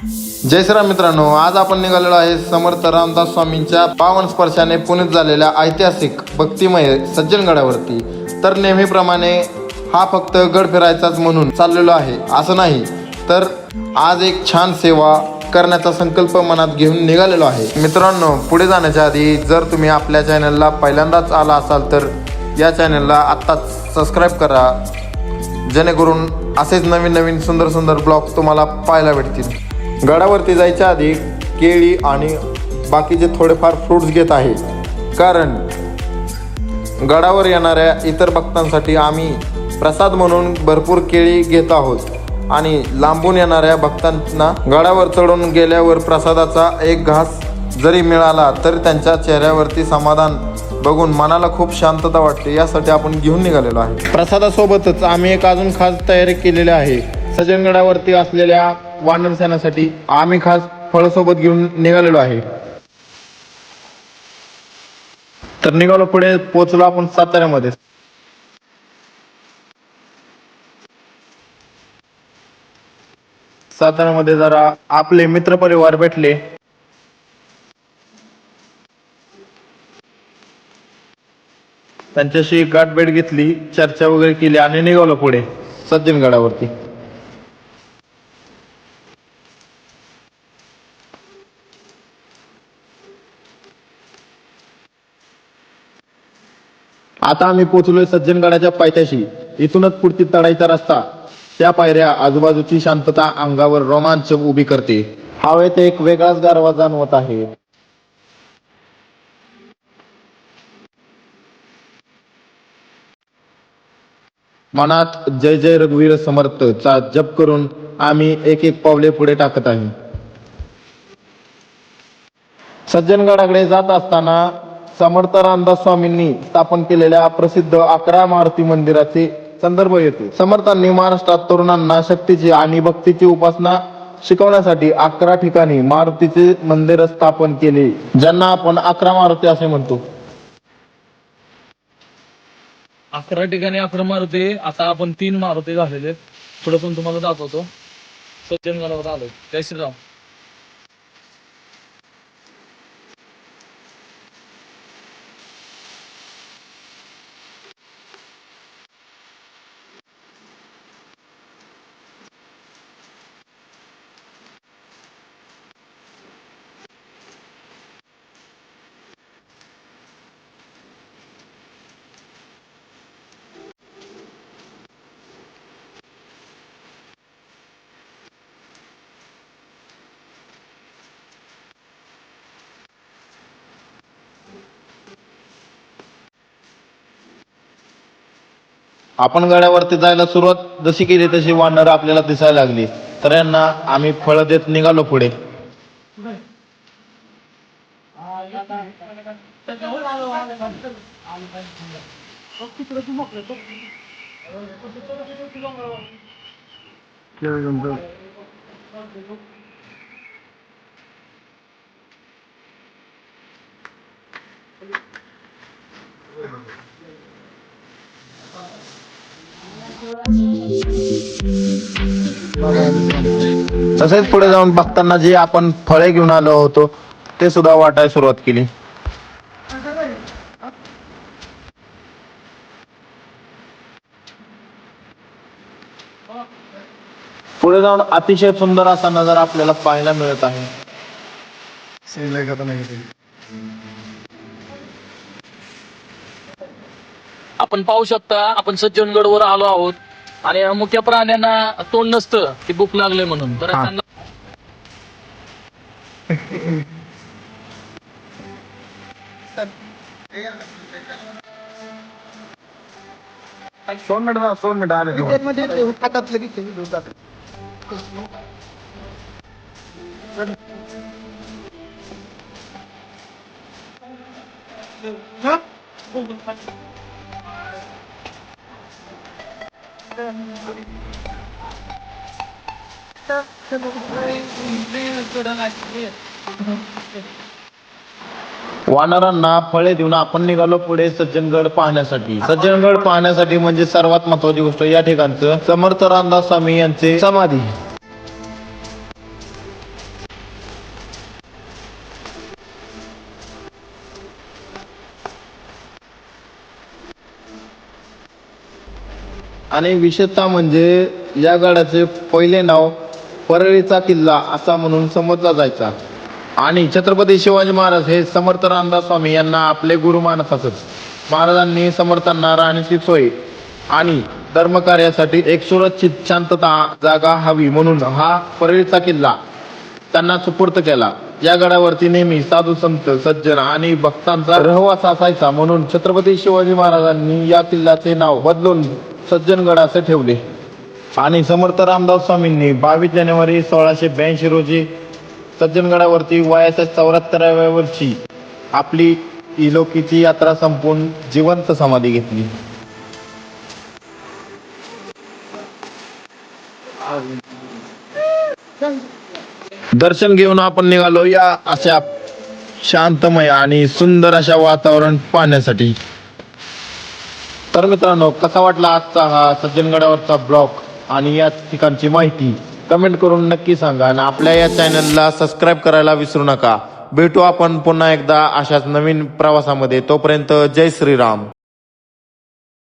जय श्रीराम मित्रांनो, आज आपण निघालेलो आहे समर्थ रामदास स्वामींच्या पावन स्पर्शाने पुनीत झालेल्या ऐतिहासिक भक्तिमय सज्जनगडावरती। तर नेहमीप्रमाणे हा फक्त गड फिरायचाच म्हणून चाललेलो आहे असं नाही, तर आज एक छान सेवा करण्याचा संकल्प मनात घेऊन निघालेलो आहे। मित्रांनो, पुढे जाण्याच्या आधी जर तुम्ही आपल्या चॅनलला पहिल्यांदाच आला असाल तर या चॅनलला आत्ताच सबस्क्राईब करा, जेणेकरून असेच नवीन नवीन सुंदर सुंदर ब्लॉग तुम्हाला पाहायला भेटतील। गडावरती जायच्या आधी केळी आणि बाकीचे थोडेफार फ्रूट्स घेत आहे, कारण गडावर येणाऱ्या इतर भक्तांसाठी आम्ही प्रसाद म्हणून भरपूर केळी घेत आहोत आणि लांबून येणाऱ्या भक्तांना गडावर चढून गेल्यावर प्रसादाचा एक घास जरी मिळाला तर त्यांच्या चेहऱ्यावरती समाधान बघून मनाला खूप शांतता वाटते, यासाठी आपण घेऊन निघालेलो आहे। प्रसादासोबतच आम्ही एक अजून खास तयारी केलेली आहे। सज्जनगडावरती असलेल्या वानर सेनासाठी आम्ही खास फळसोबत घेऊन निघालेलो आहे। तर निघालो पुढे, पोहोचलो आपण साताऱ्यामध्ये। साताऱ्यामध्ये जरा आपले मित्रपरिवार भेटले, त्यांच्याशी गाठभेट घेतली, चर्चा वगैरे केली आणि निघालो पुढे सज्जनगडावरती। आता आम्ही पोहोचलोय सज्जनगडाच्या पायथ्याशी। इथूनच पुढची चढाईचा रस्ता, त्या पायऱ्या, आजूबाजूची शांतता अंगावर रोमांच उभी करते। हवेत एक वेगळाच गारवा जाणवत आहे। मनात जय जय रघुवीर समर्थ चा जप करून आम्ही एक एक पावले पुढे टाकत आहे। सज्जनगडाकडे जात असताना समर्थ रामदास स्वामींनी स्थापन केलेल्या प्रसिद्ध 11 मारुती मंदिराचे संदर्भ येतो। समर्थांनी महाराष्ट्रात तरुणांना शक्तीची आणि भक्तीची उपासना शिकवण्यासाठी 11 ठिकाणी मारुतीचे मंदिर स्थापन केले, ज्यांना आपण 11 मारुती असे म्हणतो। 11 ठिकाणी 11 मारुती। आता आपण 3 मारुती झालेले, पुढे पण तुम्हाला दाखवतो। सज्जनगडावर आलो। जय श्रीराम। आपण गडावरती जायला सुरुवात जशी केली तशी वानर आपल्याला दिसायला लागली, तर यांना आम्ही फळ देत निघालो पुढे। तसेच पुढे जाऊन भक्तांना जे आपण फळे घेऊन आलो होतो ते सुद्धा वाटायला सुरुवात केली। पुढे जाऊन अतिशय सुंदर असा नजारा आपल्याला पाहायला मिळत आहे। आपण पाहू शकता, आपण सज्जनगडवर आलो आहोत आणि मुख्य प्राण्यांना तोंड नसतं की भूक लागले म्हणून, तर त्यांना वानरांना फळे देऊन आपण निघालो पुढे सज्जनगड पाहण्यासाठी। सज्जनगड पाहण्यासाठी म्हणजे सर्वात महत्वाची गोष्ट या ठिकाणचं समर्थ रामदास स्वामी यांचे समाधी। आणि विशेषतः म्हणजे या गडाचे पहिले नाव परळीचा किल्ला असा म्हणून समजला जायचा. आणि छत्रपती शिवाजी महाराज हे समर्थ रामदास स्वामी यांना आपले गुरु मानत असत. महाराजांनी समर्थांना राहण्याची सोय आणि धर्मकार्यासाठी एक सुरक्षित शांतता जागा हवी म्हणून हा परळीचा किल्ला त्यांना सुपूर्द केला. या गडावरती नेहमी साधू संत सज्जन आणि भक्तांचा रहवास असायचा म्हणून छत्रपती शिवाजी महाराजांनी या किल्ल्याचे नाव बदलून सज्जनगड असे ठेवले. आणि समर्थ रामदास स्वामींनी 22 जानेवारी 1682 रोजी सज्जनगडावरती वयाच्या 74व्या वर्षी आपली इलोकीची यात्रा संपून जिवंत समाधी घेतली. दर्शन घेऊन आपण निघालो या अशा शांतमय आणि सुंदर अशा वातावरण पाहण्यासाठी. तर मित्रांनो, कसा वाटला आजचा हा सज्जनगडावरचा ब्लॉग आणि या ठिकाणची माहिती कमेंट करून नक्की सांगा. आणि आपल्या या चॅनलला सबस्क्राईब करायला विसरू नका. भेटू आपण पुन्हा एकदा अशाच नवीन प्रवासामध्ये. तोपर्यंत जय श्रीराम.